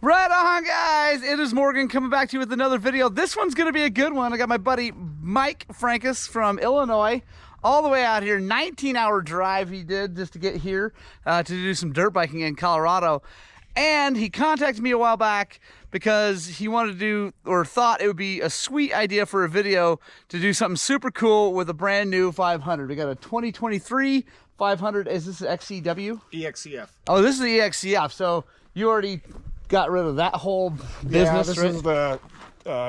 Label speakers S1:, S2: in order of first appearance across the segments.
S1: Right on, guys. It is Morgan coming back to you with another video. This one's going to be a good one. I got my buddy Mike Frankus from Illinois all the way out here. 19-hour drive he did just to get here to do some dirt biking in Colorado. And he contacted me a while back because he wanted to do, or thought it would be a sweet idea for a video to do something super cool with a brand new 500. We got a 2023 500. Is this XCW?
S2: EXC-F.
S1: Oh, this is the EXC-F. So you already got rid of that whole business.
S2: Yeah, this is the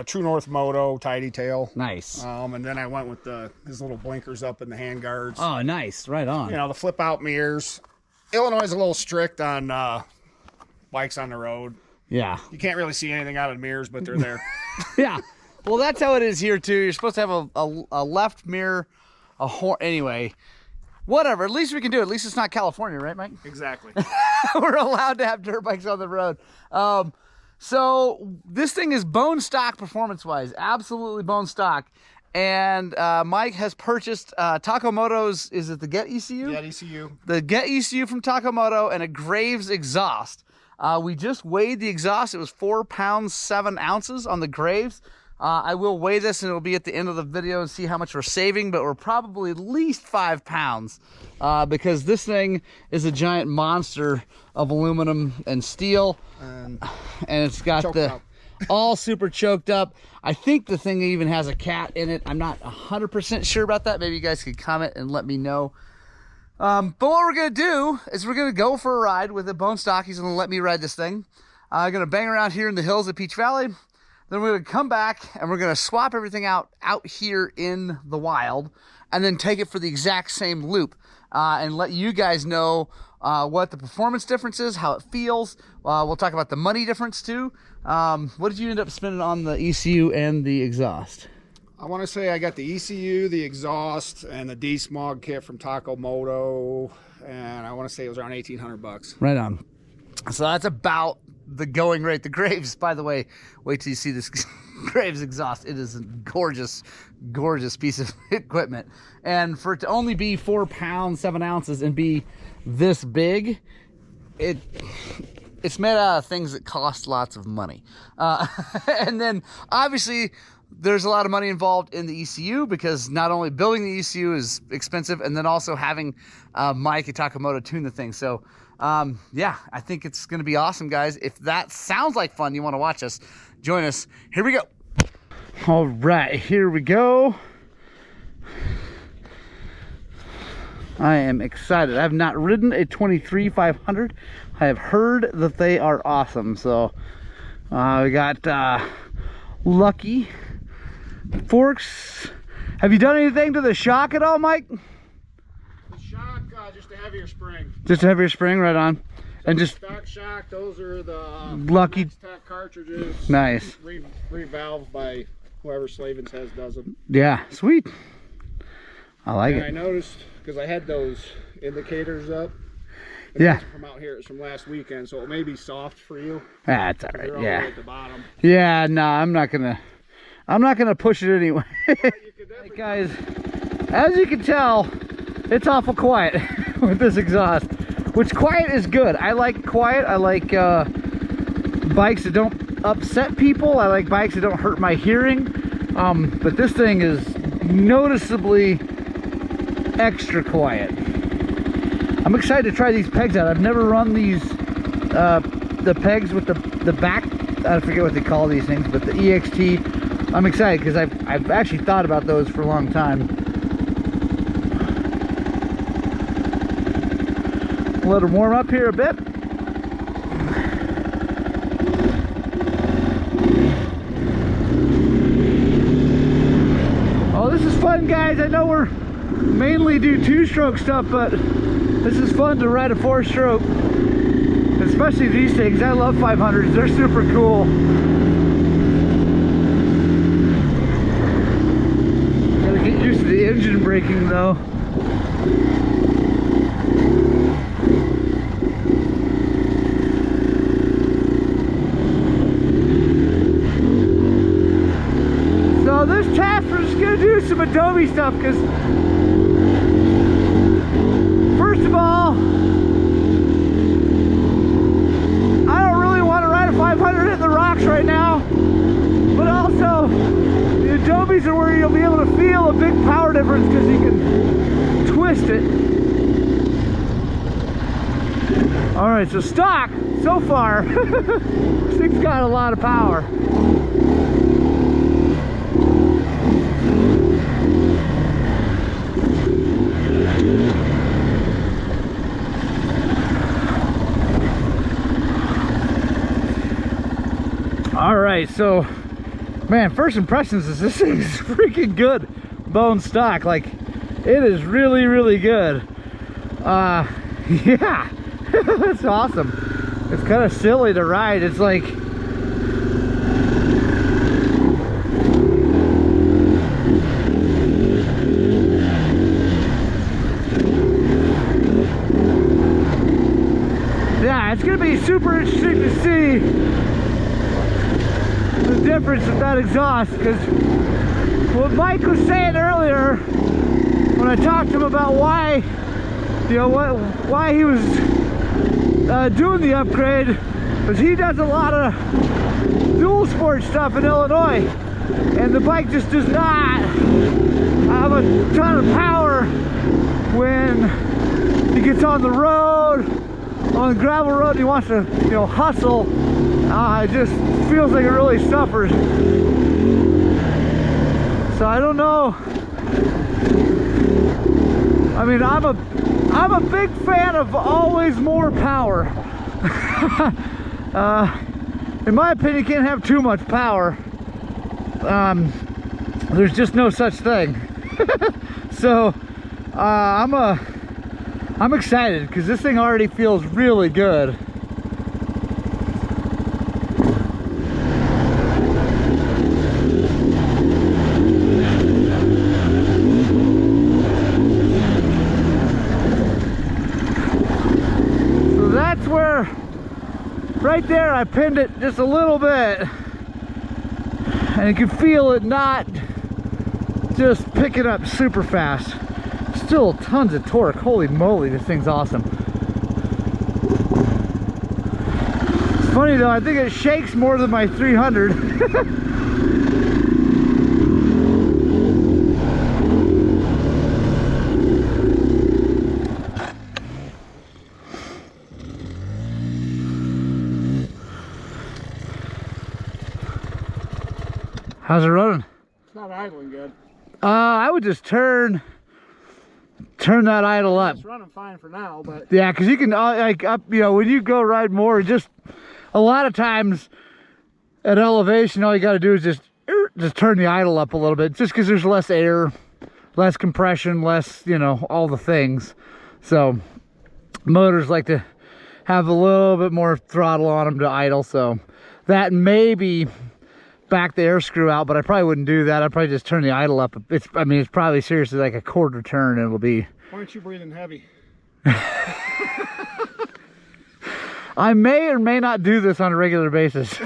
S2: True North Moto tidy tail.
S1: Nice.
S2: And then I went with his little blinkers up in the hand guards.
S1: Oh, nice. Right on.
S2: You know, the flip out mirrors. Illinois is a little strict on bikes on the road.
S1: Yeah.
S2: You can't really see anything out of the mirrors, but they're there.
S1: Yeah. Well, that's how it is here too. You're supposed to have a left mirror, a horn. Anyway, whatever. At least we can do it. At least it's not California, right, Mike?
S2: Exactly.
S1: We're allowed to have dirt bikes on the road. So this thing is bone stock performance-wise. Absolutely bone stock. And Mike has purchased TacoMoto's, is it the Get ECU?
S2: Get ECU.
S1: The Get ECU from TacoMoto and a Graves exhaust. We just weighed the exhaust. It was 4 pounds 7 ounces on the Graves. I will weigh this and it'll be at the end of the video and see how much we're saving, but we're probably at least 5 pounds because this thing is a giant monster of aluminum and steel, and it's got the all super choked up. I think the thing even has a cat in it. I'm not 100% sure about that. Maybe you guys could comment and let me know. But what we're gonna do is we're gonna go for a ride with a bone stock. He's gonna let me ride this thing. I'm gonna bang around here in the hills of Peach Valley. Then we're gonna come back and we're gonna swap everything out here in the wild, and then take it for the exact same loop and let you guys know what the performance difference is, how it feels. We'll talk about the money difference too. What did you end up spending on the ECU and the exhaust?
S2: I want to say I got the ECU, the exhaust, and the de-smog kit from TacoMoto, and I want to say it was around 1,800 bucks.
S1: Right on. So that's about the going rate. The Graves, by the way, wait till you see this Graves exhaust. It is a gorgeous, gorgeous piece of equipment. And for it to only be 4 pounds 7 ounces and be this big, it's made out of things that cost lots of money. And then obviously there's a lot of money involved in the ECU because not only building the ECU is expensive, and then also having Mike at TacoMoto tune the thing. So yeah, I think it's going to be awesome, guys. If that sounds like fun, you want to watch us, join us. Here we go. All right, here we go. I am excited. I have not ridden a 23 500. I have heard that they are awesome. So we got Lucky forks. Have you done anything to the shock at all, Mike?
S2: The shock, just a heavier spring.
S1: Just a heavier spring, right on.
S2: So
S1: and just
S2: stock shock, those are the
S1: Lucky
S2: Tac cartridges.
S1: Nice.
S2: Revalved by whoever Slavin says does them.
S1: Yeah, sweet. I like it.
S2: I noticed, because I had those indicators up.
S1: Yeah.
S2: From out here, it's from last weekend, so it may be soft for you.
S1: That's all right.
S2: All
S1: Yeah.
S2: the way at the bottom.
S1: Yeah. No, I'm not gonna push it anyway. Hey guys, as you can tell, it's awful quiet with this exhaust. Which quiet is good. I like quiet. I like bikes that don't upset people. I like bikes that don't hurt my hearing. But this thing is noticeably extra quiet. I'm excited to try these pegs out. I've never run these the pegs with the back, I forget what they call these things, but the EXT. I'm excited because I've actually thought about those for a long time. Let them warm up here a bit. Oh, this is fun, guys. I know we're mainly do 2-stroke stuff, but this is fun to ride a 4-stroke, especially these things. I love 500s. They're super cool. Gotta get used to the engine braking though. So this Taffer's gonna do some some Adobe stuff, because first of all, I don't really want to ride a 500 in the rocks right now, but also the Adobes are where you'll be able to feel a big power difference because you can twist it. All right, so stock so far, this thing's got a lot of power. All right, so man, first impressions is this thing is freaking good bone stock. Like, it is really, really good. Yeah, it's awesome. It's kind of silly to ride. It's like, yeah, it's gonna be super interesting to see the difference of that exhaust, because what Mike was saying earlier when I talked to him about why, you know, why he was doing the upgrade, was he does a lot of dual sport stuff in Illinois, and the bike just does not have a ton of power when he gets on the road, on the gravel road, and he wants to, you know, hustle. It just feels like it really suffers. So I don't know. I mean, I'm a big fan of always more power. In my opinion, you can't have too much power. There's just no such thing. So I'm excited because this thing already feels really good. Where right there I pinned it just a little bit, and you can feel it not just picking up super fast. Still tons of torque. Holy moly, this thing's awesome. It's funny though, I think it shakes more than my 300. How's it running?
S2: It's not idling good.
S1: I would just turn that idle up.
S2: It's running fine for now, but
S1: yeah, because you can like up, you know, when you go ride more, just a lot of times at elevation, all you got to do is just turn the idle up a little bit, just because there's less air, less compression, less, you know, all the things. So motors like to have a little bit more throttle on them to idle, so that maybe back the air screw out, but I probably wouldn't do that. I'd probably just turn the idle up. I mean, it's probably seriously like a quarter turn. It'll be.
S2: Why aren't you breathing heavy?
S1: I may or may not do this on a regular basis.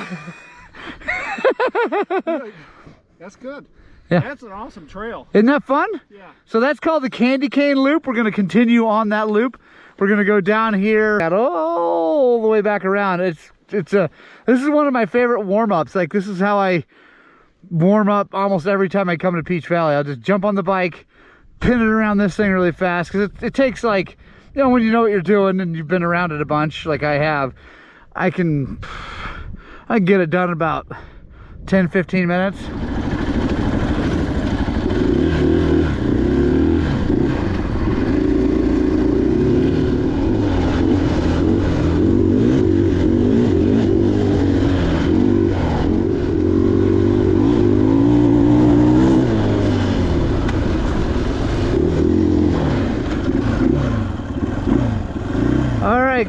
S2: That's good.
S1: Yeah,
S2: that's an awesome trail.
S1: Isn't that fun?
S2: Yeah.
S1: So that's called the Candy Cane Loop. We're going to continue on that loop. We're going to go down here all the way back around. This is one of my favorite warm-ups. Like, this is how I warm up almost every time I come to Peach Valley. I'll just jump on the bike, pin it around this thing really fast, because it takes, like, you know, when you know what you're doing and you've been around it a bunch like I have, I can get it done in about 10-15 minutes.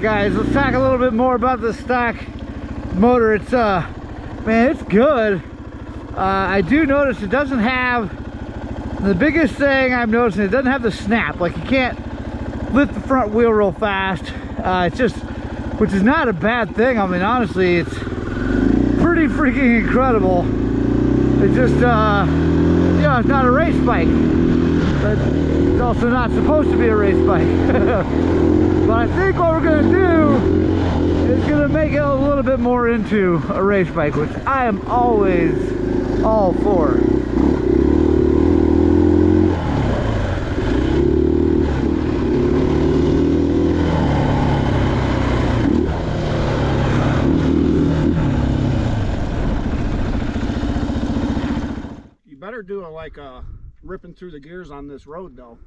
S1: Guys, let's talk a little bit more about the stock motor. It's man, it's good. I do notice it doesn't have, the biggest thing I'm noticing, it doesn't have the snap. Like, you can't lift the front wheel real fast. It's just, which is not a bad thing. I mean, honestly, it's pretty freaking incredible. It just you know, know, it's not a race bike, but it's also not supposed to be a race bike. But I think what we're gonna do is gonna make it a little bit more into a race bike, which I am always all for.
S2: Better do like ripping through the gears on this road though.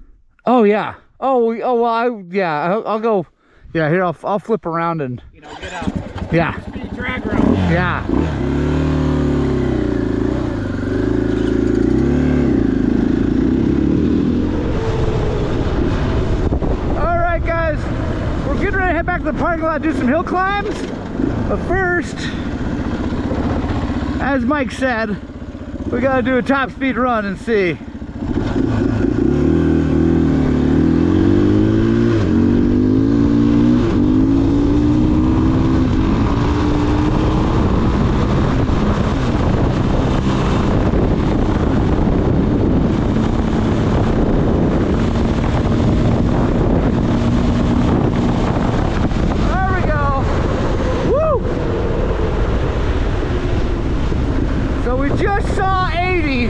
S1: Oh yeah. Oh well. I'll go. Yeah. Here I'll flip around and.
S2: You know, get out.
S1: Yeah.
S2: Speed drag round.
S1: Yeah. All right, guys. We're getting ready to head back to the parking lot, do some hill climbs. But first, as Mike said, we gotta do a top speed run and see. Just saw 80.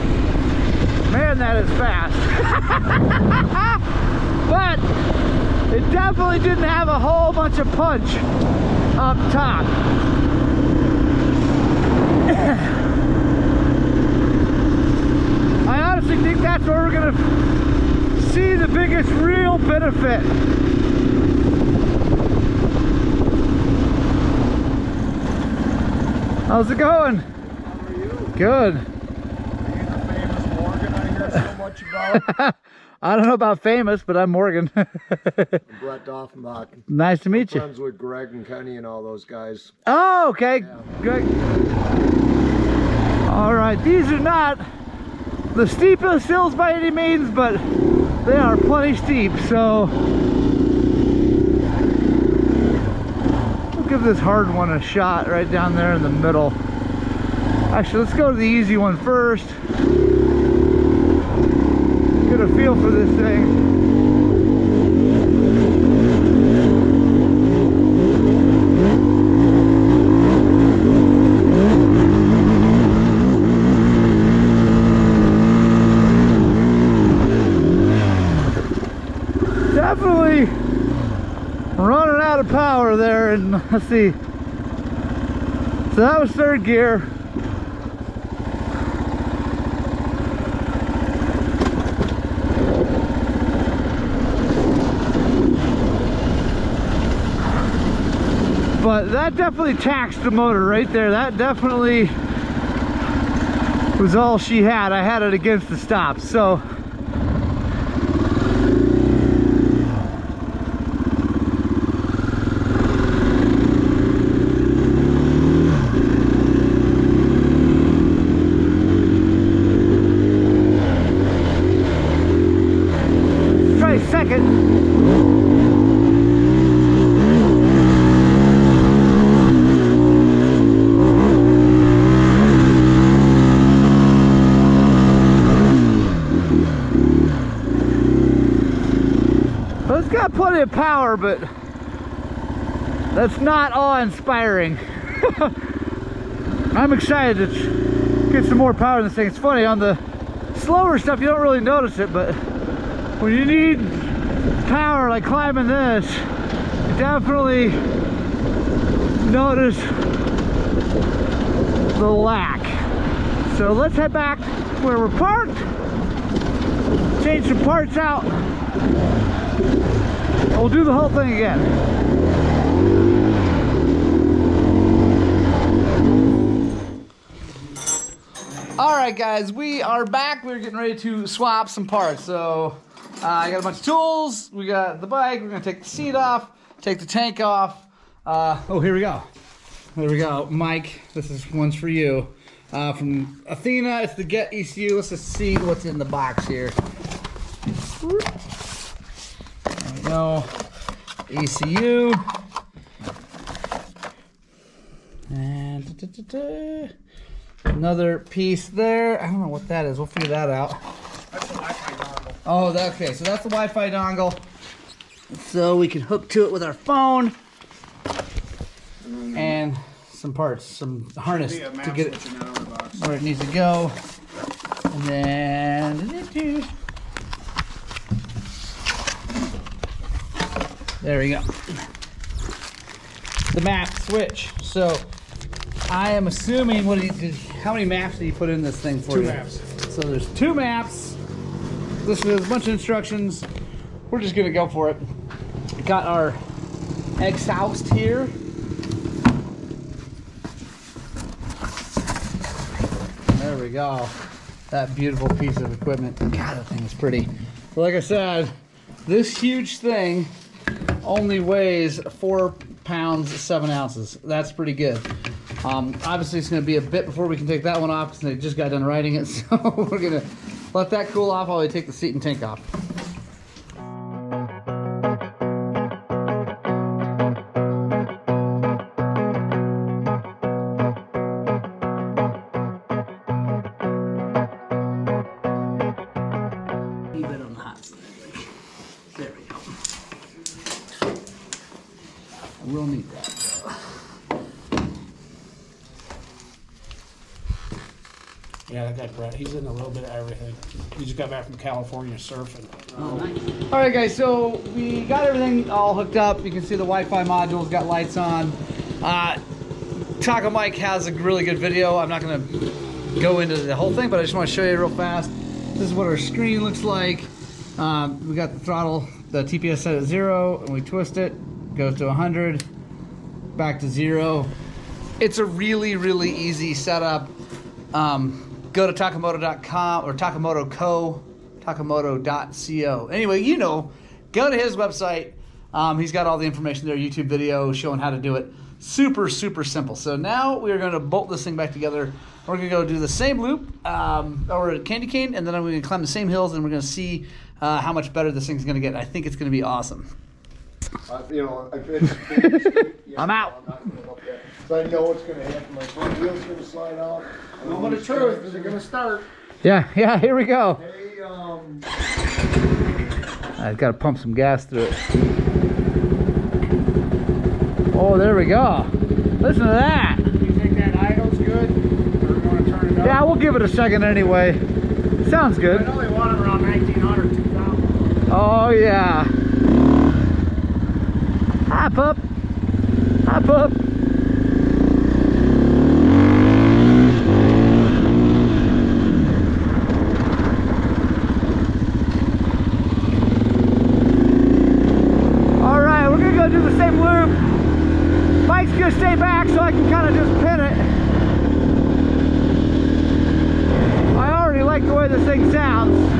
S1: Man, that is fast. But it definitely didn't have a whole bunch of punch up top. I honestly think that's where we're gonna see the biggest real benefit. How's it going? Good.
S2: Are you the famous Morgan I hear so much about?
S1: I don't know about famous, but I'm Morgan.
S3: I'm Brett Doffenbach.
S1: Nice to meet you.
S3: Friends with Greg and Kenny and all those guys.
S1: Oh, okay.
S3: Yeah.
S1: Good. All right. These are not the steepest hills by any means, but they are plenty steep. So we'll give this hard one a shot right down there in the middle. Actually, let's go to the easy one first. Get a feel for this thing. Definitely running out of power there, and let's see. So that was third gear. But that definitely taxed the motor right there. That definitely was all she had. I had it against the stop. So try second. It's got plenty of power, but that's not awe-inspiring. I'm excited to get some more power in this thing. It's funny, on the slower stuff you don't really notice it, but when you need power like climbing this, you definitely notice the lack. So let's head back where we're parked, change some parts out. We'll do the whole thing again. All right, guys, we are back. We're getting ready to swap some parts. So I got a bunch of tools. We got the bike. We're gonna take the seat off, take the tank off. Oh, here we go. There we go. Mike, this is one's for you. From Athena, it's the Get ECU. Let's just see what's in the box here. There we go. ECU. And Another piece there. I don't know what that is. We'll figure that out.
S2: That's the Wi-Fi dongle.
S1: Oh, okay. So that's the Wi-Fi dongle. So we can hook to it with our phone. And some parts, some harness to get it where it needs to go. And then there we go. The map switch. So I am assuming how many maps did you put in this thing for?
S2: 2
S1: you?
S2: maps.
S1: So there's 2 maps. This is a bunch of instructions. We're just gonna go for it. Got our exhaust here. There we go. That beautiful piece of equipment. God, that thing is pretty. But like I said, this huge thing only weighs 4 pounds 7 ounces. That's pretty good. Obviously, it's going to be a bit before we can take that one off because they just got done writing it. So we're going to let that cool off while we take the seat and tank off. We'll need that.
S2: Yeah, that guy Brett, he's in a little bit of everything. He just got back from California surfing.
S1: Oh, nice. All right, guys, so we got everything all hooked up. You can see the Wi-Fi modules got lights on. Taco Mike has a really good video. I'm not going to go into the whole thing, but I just want to show you real fast. This is what our screen looks like. We got the throttle, the TPS set at 0, and we twist it. Goes to 100, back to 0. It's a really, really easy setup. Go to TacoMoto.com or TacoMoto.co. Anyway, you know, go to his website. He's got all the information there, YouTube video showing how to do it. Super, super simple. So now we are going to bolt this thing back together. We're going to go do the same loop over at Candy Cane, and then we're going to climb the same hills, and we're going to see how much better this thing's going to get. I think it's going to be awesome.
S3: You know,
S1: I'm out.
S3: So I know what's going to happen. My front wheel's going to slide off.
S2: Moment of truth, is it going to start?
S1: Yeah, here we go.
S3: Hey,
S1: I've got to pump some gas through it. Oh, there we go. Listen to that.
S2: You think that idle's good? Or we want to turn it up?
S1: Yeah, we'll give it a second anyway. Sounds good.
S2: I know they want it around 1900, 2000.
S1: Oh, yeah. Hi, pup. Hi, pup. All right, we're gonna go do the same loop. Mike's gonna stay back so I can kind of just pin it. I already like the way this thing sounds.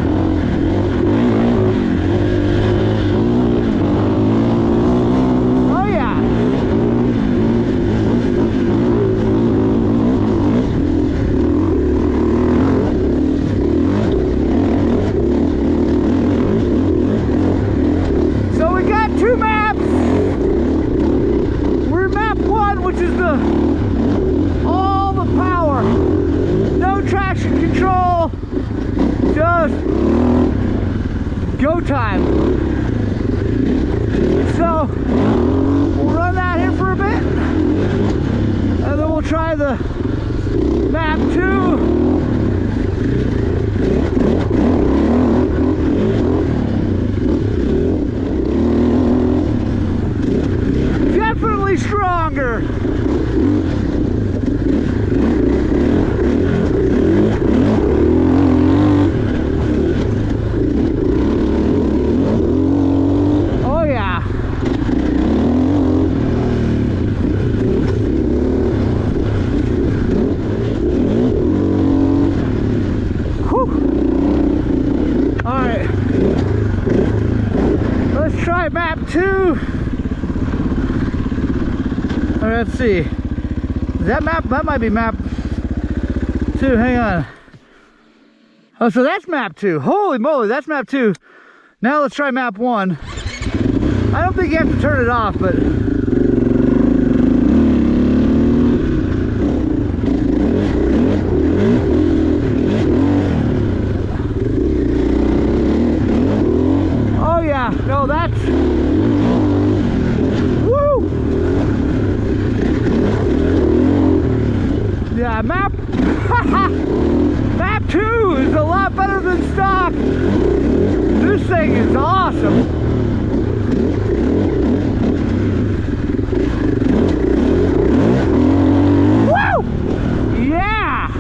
S1: Go time. So we'll run that here for a bit, and then we'll try the map 2. Definitely stronger. Map 2. Let's see. That might be map 2. Hang on. Oh, so that's map 2. Holy moly, that's map 2. Now let's try map 1. I don't think you have to turn it off, but Oh, that's... Woo! Yeah, map... Map 2 is a lot better than stock. This thing is awesome. Woo! Yeah!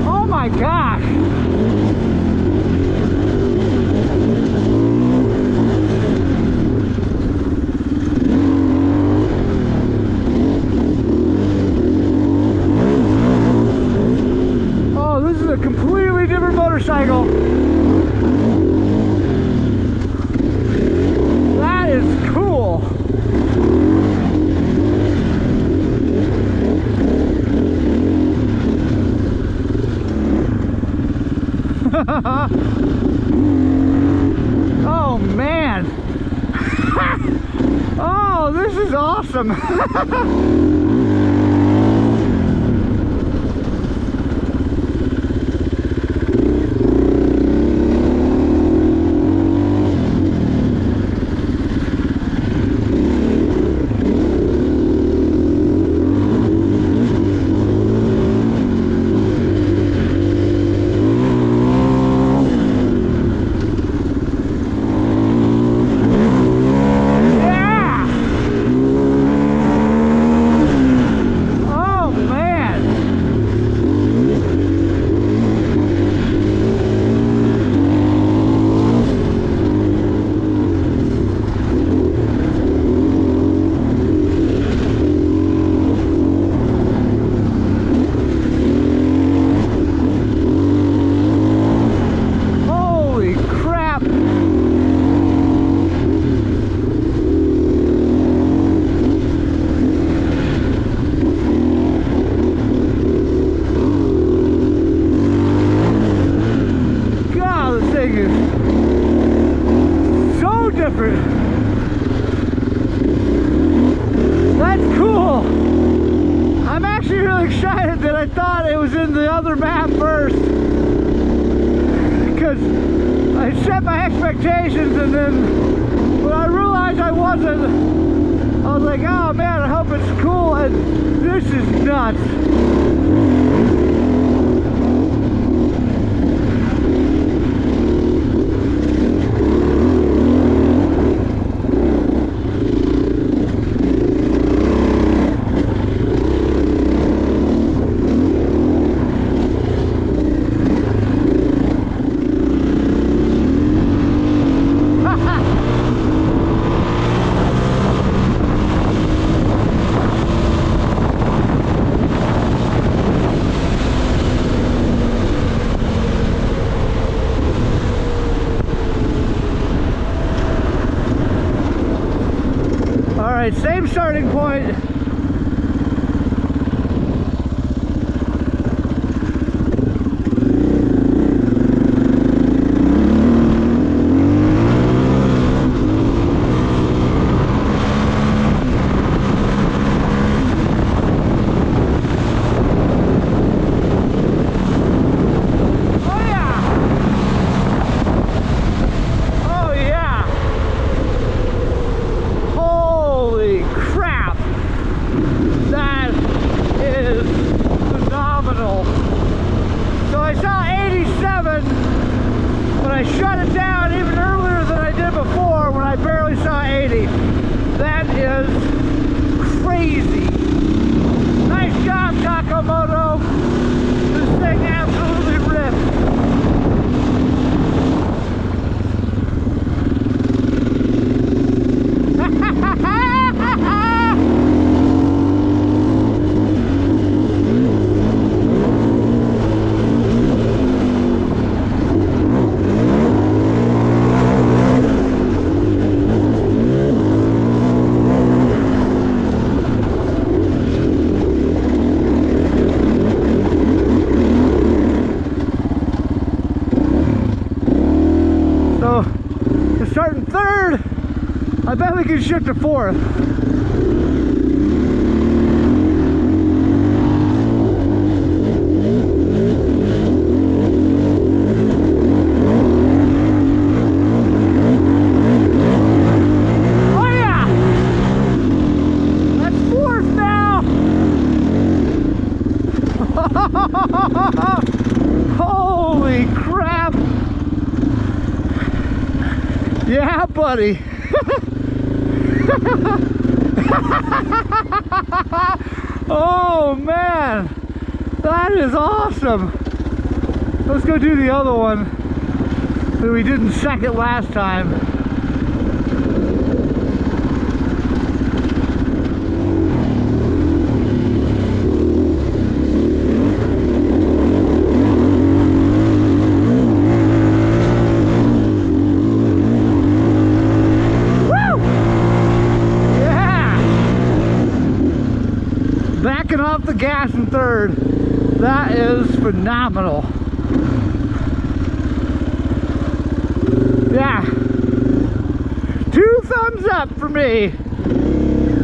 S1: Oh my gosh! Oh, this is a completely different motorcycle. That is cool. Oh man. Oh, this is awesome. I thought it was in the other map first, because I set my expectations, and then when I realized I wasn't, I was like, oh man, I hope it's cool, and this is nuts. Alright, same starting point. That is crazy. Nice job, TacoMoto. This thing absolutely ripped. Starting third, I bet we can shift to fourth. Holy crap. Yeah, buddy. Oh man, that is awesome. Let's go do the other one that we didn't second last time. Backing off the gas in third. That is phenomenal. Yeah. 2 thumbs up for me.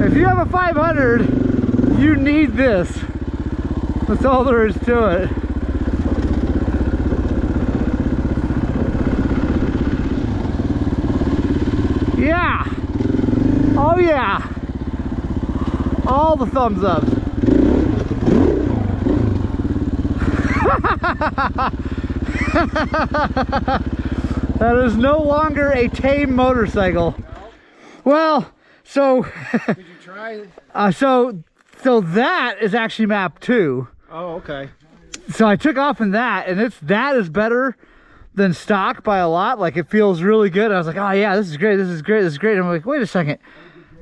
S1: If you have a 500, you need this. That's all there is to it. Yeah. Oh yeah. All the thumbs up. That is no longer a tame motorcycle. No. Well, so
S2: did you try?
S1: So that is actually map 2.
S2: Oh, okay.
S1: So I took off in that, and that is better than stock by a lot. Like, it feels really good. I was like, oh yeah, this is great, this is great, this is great. And I'm like, wait a second,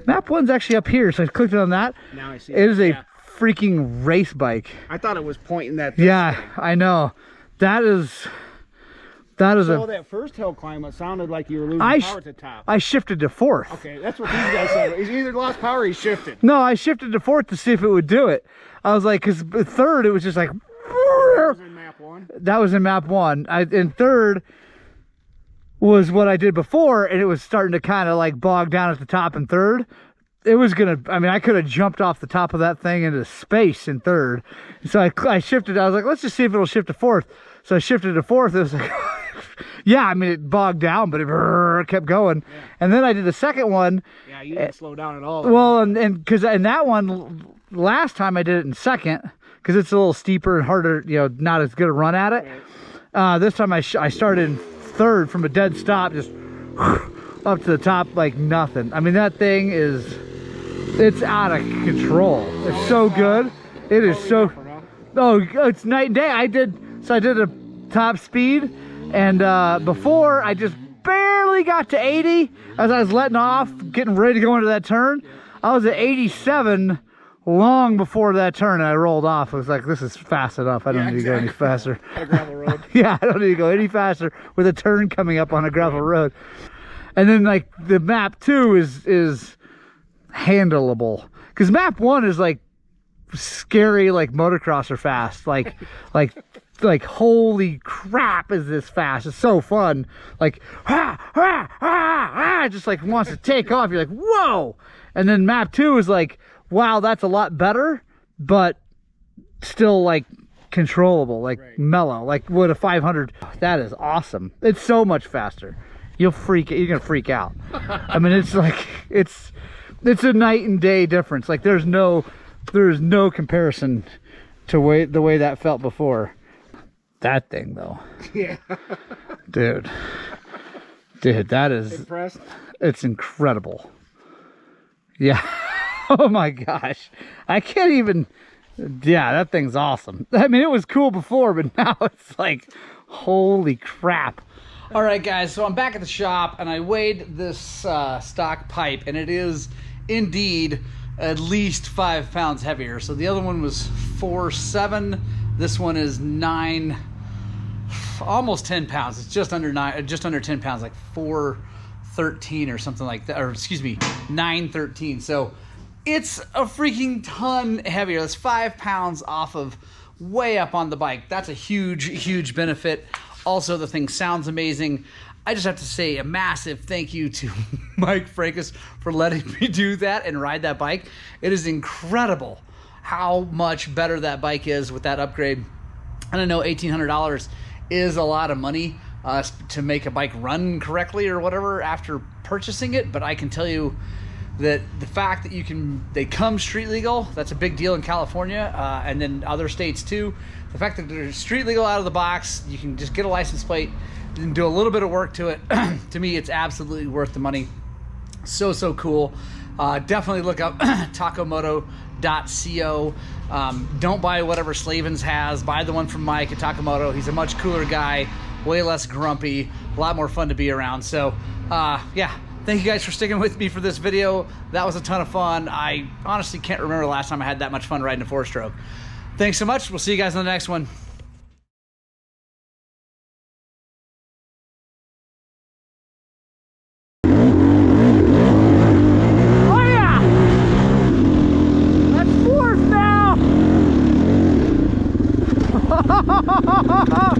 S1: map 1's actually up here. So I clicked on that.
S2: Now I see
S1: it is a freaking race bike.
S2: I thought it was pointing that.
S1: Yeah, I know. That is
S2: so that first hill climb, it sounded like you were losing power at the top.
S1: I shifted to 4th.
S2: Okay, that's what these guys said. He's either lost power or he shifted.
S1: No, I shifted to 4th to see if it would do it. I was like, because 3rd, it was just like.
S2: That was in map 1.
S1: That was in map 1. In 3rd was what I did before, and it was starting to kind of like bog down at the top in 3rd. It was gonna, I mean, I could have jumped off the top of that thing into space in 3rd. So I shifted, I was like, let's just see if it'll shift to 4th. So I shifted to 4th. It was like, yeah, I mean, it bogged down, but it kept going. Yeah. And then I did the second one.
S2: Yeah, you didn't slow down at all.
S1: Well, and because in that one, last time I did it in 2nd, because it's a little steeper and harder, you know, not as good a run at it. Right. This time I started in 3rd from a dead stop, just up to the top like nothing. I mean, that thing is, it's out of control. It's so good. It is so, oh, it's night and day. I did a top speed, and before I just barely got to 80 as I was letting off, getting ready to go into that turn. I was at 87 long before that turn, and I rolled off. I was like, this is fast enough. I don't need to go any faster.
S2: On a gravel road.
S1: Yeah, I don't need to go any faster with a turn coming up on a gravel road. And then like the map 2 is handleable, because map 1 is like scary, like motocrosser fast, like holy crap, is this fast. It's so fun, like just like wants to take off. You're like, whoa. And then map 2 is like, wow, that's a lot better, but still like controllable, like mellow, like with a 500. That is awesome. It's so much faster. You're gonna freak out. I mean, it's like it's a night and day difference. Like there's no comparison to the way that felt before. That thing though.
S2: Yeah.
S1: Dude, that is
S2: impressed.
S1: It's incredible. Yeah. Oh my gosh. I can't even, yeah, that thing's awesome. I mean, it was cool before, but now it's like, holy crap. All right, guys, so I'm back at the shop, and I weighed this stock pipe, and it is indeed at least 5 pounds heavier. So the other one was 4.7. This one is 9, almost 10 pounds. It's just under 10 pounds, like 4.13 or something like that, or excuse me, 9.13. So it's a freaking ton heavier. That's 5 pounds off of way up on the bike. That's a huge benefit. Also, the thing sounds amazing. I just have to say a massive thank you to Mike Frankus for letting me do that and ride that bike. It is incredible how much better that bike is with that upgrade. And I know $1,800 is a lot of money to make a bike run correctly or whatever after purchasing it, but I can tell you that the fact that they come street legal, that's a big deal in California, and then other states too. The fact that they're street legal out of the box, you can just get a license plate and do a little bit of work to it. To me, it's absolutely worth the money. So cool. Definitely look up TacoMoto.co. Don't buy whatever Slavens has. Buy the one from Mike at TacoMoto. He's a much cooler guy, way less grumpy, a lot more fun to be around. So yeah, thank you guys for sticking with me for this video. That was a ton of fun. I honestly can't remember the last time I had that much fun riding a 4-stroke. Thanks so much. We'll see you guys in the next one. Oh yeah! That's fourth now!